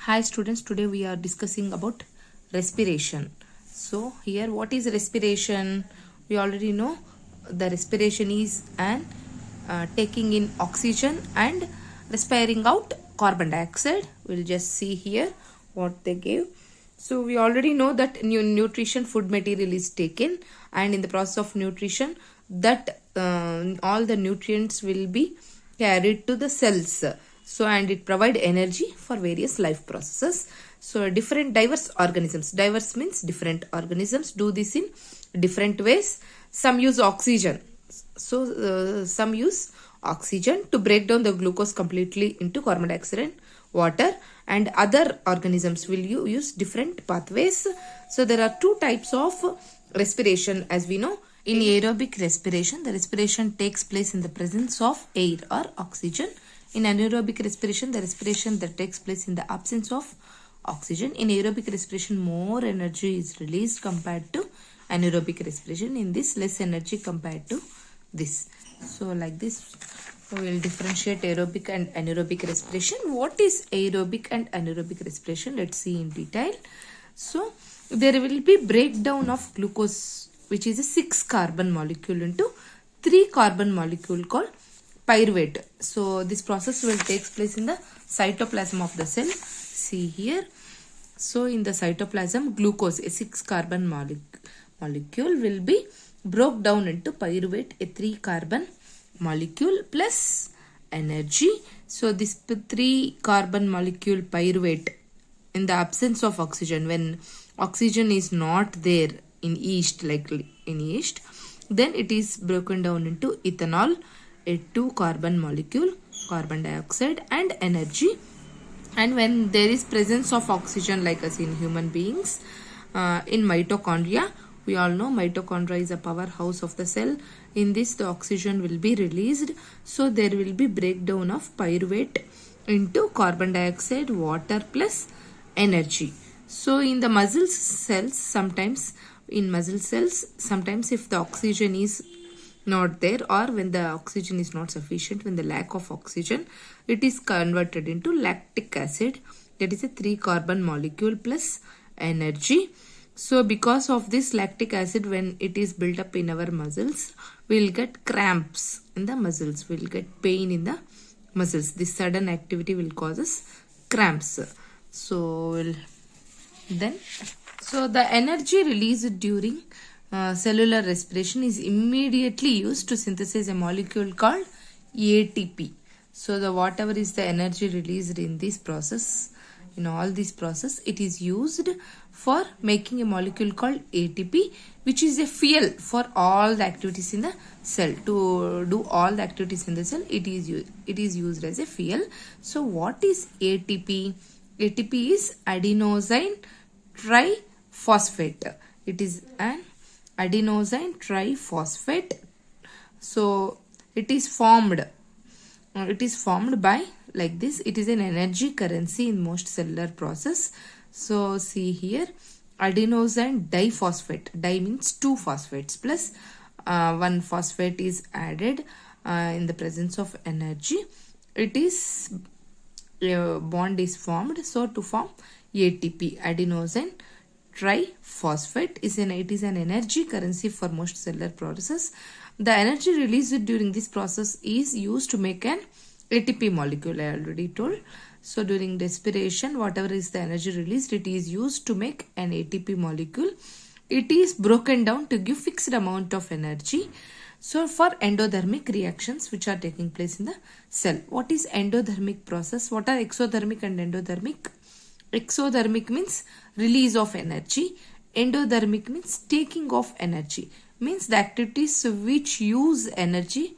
Hi students, today we are discussing about respiration. So here what is respiration? We already know the respiration is an taking in oxygen and respiring out carbon dioxide. We'll just see here what they gave. So we already know that nutrition food material is taken, and in the process of nutrition that all the nutrients will be carried to the cells. So and it provide energy for various life processes. So different diverse organisms, diverse means different organisms, do this in different ways. Some use oxygen, so some use oxygen to break down the glucose completely into carbon dioxide and water, and other organisms will use different pathways. So there are two types of respiration, as we know. In aerobic respiration, the respiration takes place in the presence of air or oxygen. In anaerobic respiration, the respiration that takes place in the absence of oxygen. In aerobic respiration, more energy is released compared to anaerobic respiration. In this, less energy compared to this. So like this, we will differentiate aerobic and anaerobic respiration. What is aerobic and anaerobic respiration? Let's see in detail. So there will be breakdown of glucose, which is a 6 carbon molecule, into 3 carbon molecule called pyruvate. So this process will take place in the cytoplasm of the cell. See here. So in the cytoplasm, glucose, a 6 carbon molecule, will be broke down into pyruvate, a 3 carbon molecule, plus energy. So this 3 carbon molecule pyruvate, in the absence of oxygen, when oxygen is not there in yeast, like in yeast, then it is broken down into ethanol, a 2 carbon molecule, carbon dioxide, and energy. And when there is presence of oxygen, like as in human beings, in mitochondria, we all know mitochondria is a powerhouse of the cell. In this, the oxygen will be released. So there will be breakdown of pyruvate into carbon dioxide, water, plus energy. So in the muscle cells, sometimes if the oxygen is not there, or when the oxygen is not sufficient, when the lack of oxygen, it is converted into lactic acid, that is a 3 carbon molecule plus energy. So because of this lactic acid, when it is built up in our muscles, we will get cramps in the muscles, we will get pain in the muscles. This sudden activity will cause us cramps. So the energy released during cellular respiration is immediately used to synthesize a molecule called ATP. So the whatever is the energy released in this process, in all this process, it is used for making a molecule called ATP, which is a fuel for all the activities in the cell. To do all the activities in the cell, it is used as a fuel. So what is ATP? ATP is adenosine triphosphate. It is an adenosine triphosphate. So it is formed by like this. It is an energy currency in most cellular process. So see here, adenosine diphosphate. Di means 2 phosphates plus 1 phosphate is added in the presence of energy. It is bond is formed. So to form ATP, adenosine triphosphate, it is an energy currency for most cellular processes. The energy released during this process is used to make an ATP molecule, I already told. So during respiration, whatever is the energy released, it is used to make an ATP molecule. It is broken down to give fixed amount of energy. So for endothermic reactions which are taking place in the cell. What is endothermic process? What are exothermic and endothermic? Exothermic means release of energy. Endothermic means taking of energy. Means the activities which use energy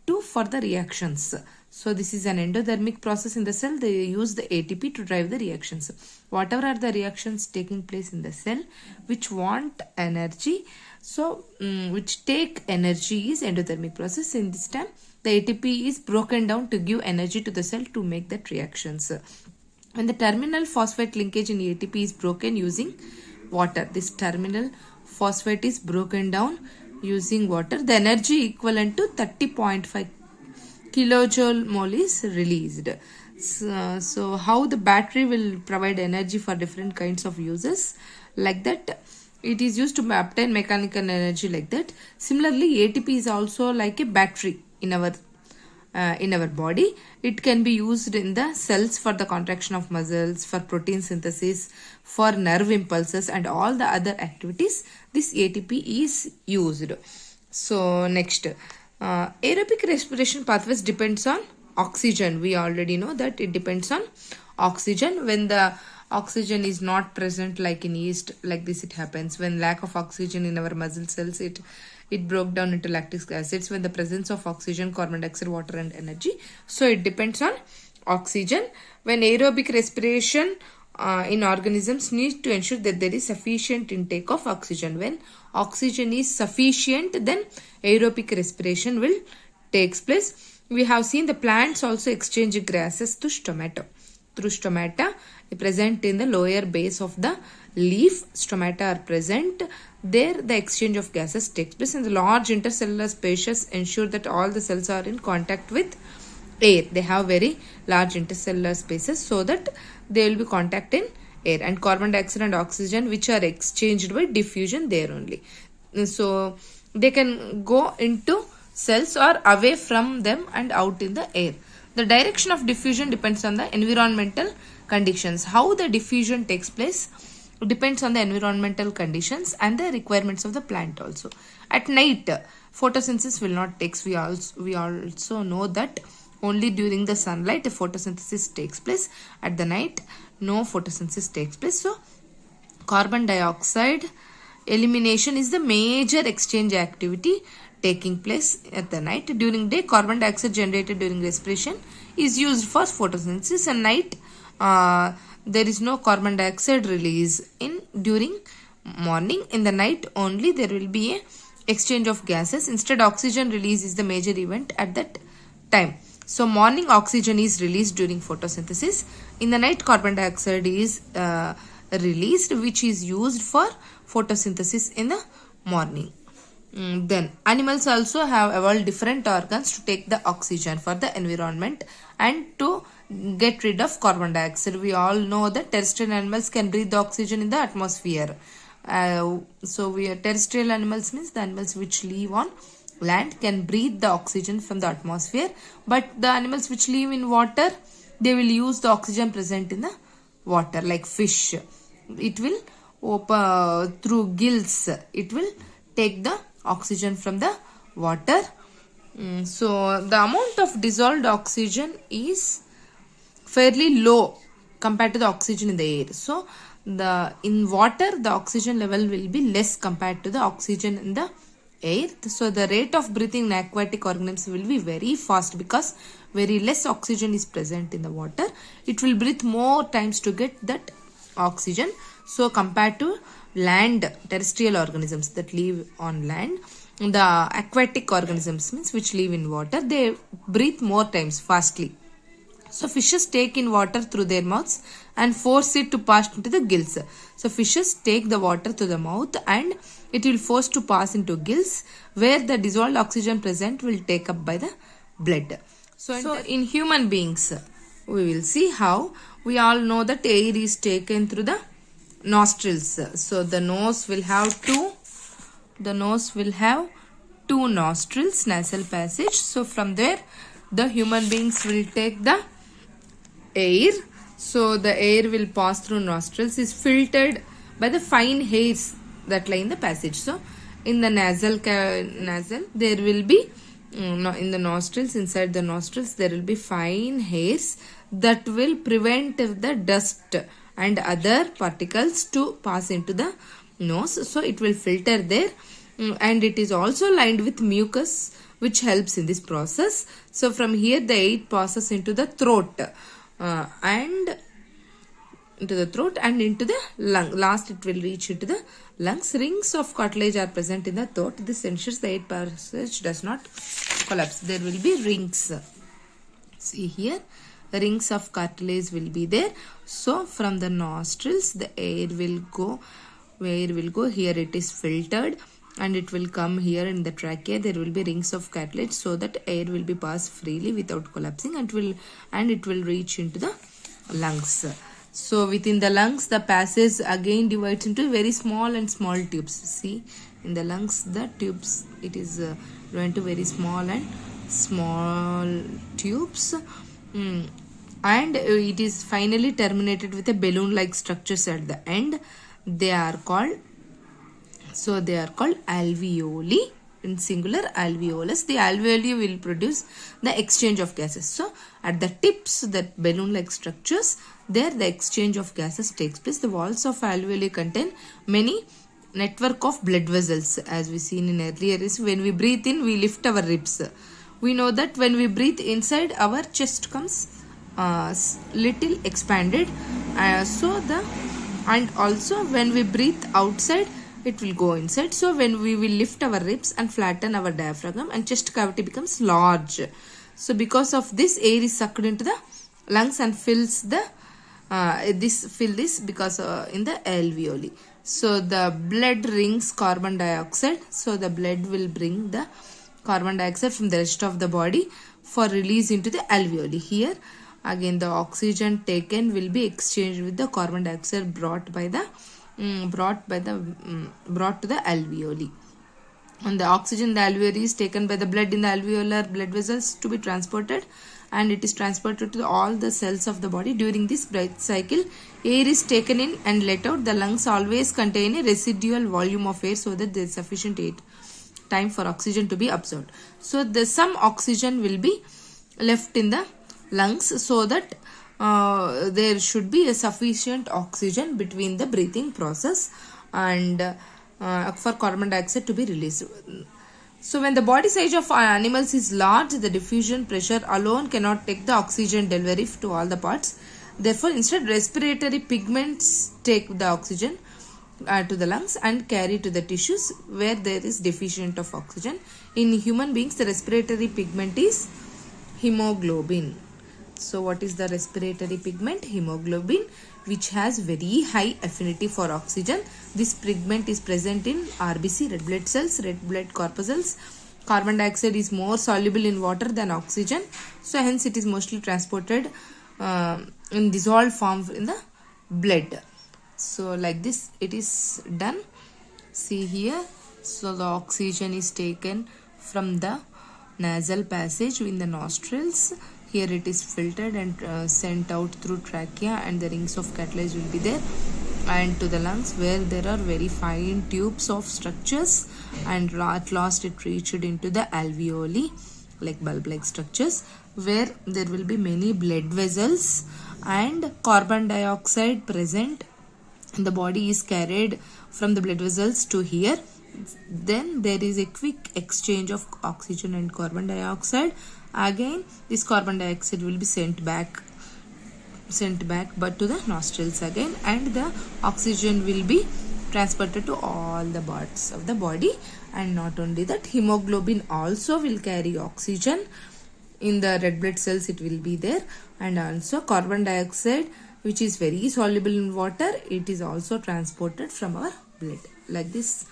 to further reactions. So this is an endothermic process in the cell. They use the ATP to drive the reactions. Whatever are the reactions taking place in the cell which want energy, so which take energy, is endothermic process. In this time, the ATP is broken down to give energy to the cell to make that reactions. When the terminal phosphate linkage in ATP is broken using water, this terminal phosphate is broken down using water, the energy equivalent to 30.5 kilojoule mole is released. So how the battery will provide energy for different kinds of uses, like that it is used to obtain mechanical energy, like that. Similarly, ATP is also like a battery in our body. It can be used in the cells for the contraction of muscles, for protein synthesis, for nerve impulses, and all the other activities. This ATP is used. So next, aerobic respiration pathways depends on oxygen. We already know that it depends on oxygen. When the oxygen is not present, like in yeast, like this it happens. When lack of oxygen in our muscle cells, it broke down into lactic acids. When the presence of oxygen, carbon dioxide, water, and energy. So it depends on oxygen. When aerobic respiration in organisms need to ensure that there is sufficient intake of oxygen. When oxygen is sufficient, then aerobic respiration will takes place. We have seen the plants also exchange gases to stomata. Through stomata present in the lower base of the leaf, stomata are present. There the exchange of gases takes place, and the large intercellular spaces ensure that all the cells are in contact with air. They have very large intercellular spaces so that they will be contact in air, and carbon dioxide and oxygen which are exchanged by diffusion there only. So they can go into cells or away from them and out in the air. The direction of diffusion depends on the environmental conditions. How the diffusion takes place depends on the environmental conditions and the requirements of the plant also. At night, photosynthesis will not take. We also know that only during the sunlight photosynthesis takes place. At the night, no photosynthesis takes place. So carbon dioxide elimination is the major exchange activity taking place at the night. During day, carbon dioxide generated during respiration is used for photosynthesis, and night there is no carbon dioxide release during morning. In the night only there will be a exchange of gases. Instead, oxygen release is the major event at that time. So morning oxygen is released during photosynthesis. In the night, carbon dioxide is released, which is used for photosynthesis in the morning. Then animals also have evolved different organs to take the oxygen for the environment and to get rid of carbon dioxide. We all know that terrestrial animals can breathe the oxygen in the atmosphere. Terrestrial animals means the animals which live on land can breathe the oxygen from the atmosphere, but the animals which live in water, they will use the oxygen present in the water, like fish. It will open through gills, it will take the oxygen from the water. So the amount of dissolved oxygen is fairly low compared to the oxygen in the air. So in water the oxygen level will be less compared to the oxygen in the air. So the rate of breathing in aquatic organisms will be very fast because very less oxygen is present in the water. It will breathe more times to get that oxygen. So compared to land, terrestrial organisms that live on land, the aquatic organisms means which live in water, they breathe more times fastly. So fishes take in water through their mouths and force it to pass into the gills. So fishes take the water to the mouth and it will force to pass into gills, where the dissolved oxygen present will take up by the blood. So in human beings, we will see how. We all know that air is taken through the nostrils. So the nose will have two nostrils, nasal passage. So from there the human beings will take the air. So the air will pass through nostrils, is filtered by the fine hairs that lie in the passage. So in the nasal there will be in the nostrils, inside the nostrils there will be fine hairs that will prevent the dust and other particles to pass into the nose. So it will filter there, and it is also lined with mucus which helps in this process. So from here the air passes into the throat and into the lung. Last it will reach into the lungs. Rings of cartilage are present in the throat. This ensures the air passage does not collapse. There will be rings. See here, rings of cartilage will be there. So from the nostrils the air will go. Where will go? Here it is filtered and it will come here in the trachea. There will be rings of cartilage so that air will be passed freely without collapsing, and it will reach into the lungs. So within the lungs, the passage again divides into very small and small tubes. See, in the lungs, the tubes, it is going to very small and small tubes. And it is finally terminated with a balloon-like structures at the end. They are called alveoli. In singular, alveolus. The alveoli will produce the exchange of gases. So at the tips, that balloon-like structures, there the exchange of gases takes place. The walls of alveoli contain many network of blood vessels. As we seen in earlier, is when we breathe in, we lift our ribs. We know that when we breathe inside, our chest comes little expanded. And also when we breathe outside, it will go inside. So when we will lift our ribs and flatten our diaphragm, and chest cavity becomes large. So because of this, air is sucked into the lungs and fills the this because in the alveoli. So the blood rings carbon dioxide. So the blood will bring the carbon dioxide from the rest of the body for release into the alveoli. Here again, the oxygen taken will be exchanged with the carbon dioxide brought to the alveoli. And the oxygen in the alveoli is taken by the blood in the alveolar blood vessels to be transported, and it is transported to all the cells of the body. During this breath cycle, air is taken in and let out. The lungs always contain a residual volume of air so that there is sufficient time for oxygen to be absorbed. So some oxygen will be left in the lungs so that there should be a sufficient oxygen between the breathing process and for carbon dioxide to be released. So when the body size of animals is large, the diffusion pressure alone cannot take the oxygen delivery to all the parts. Therefore, instead respiratory pigments take the oxygen to the lungs and carry to the tissues where there is deficient of oxygen. In human beings, the respiratory pigment is hemoglobin. So what is the respiratory pigment? Hemoglobin, which has very high affinity for oxygen. This pigment is present in RBC, red blood cells, red blood corpuscles. Carbon dioxide is more soluble in water than oxygen. So hence it is mostly transported in dissolved form in the blood. So like this it is done. See here. So the oxygen is taken from the nasal passage in the nostrils. Here it is filtered and sent out through trachea, and the rings of cartilage will be there, and to the lungs where there are very fine tubes of structures, and at last it reached into the alveoli like bulb-like structures where there will be many blood vessels and carbon dioxide present. The body is carried from the blood vessels to here. Then there is a quick exchange of oxygen and carbon dioxide. Again this carbon dioxide will be sent back but to the nostrils again, and the oxygen will be transported to all the parts of the body. And not only that, hemoglobin also will carry oxygen. In the red blood cells it will be there, and also carbon dioxide, which is very soluble in water, it is also transported from our blood. Like this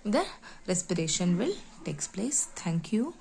the respiration will takes place. Thank you.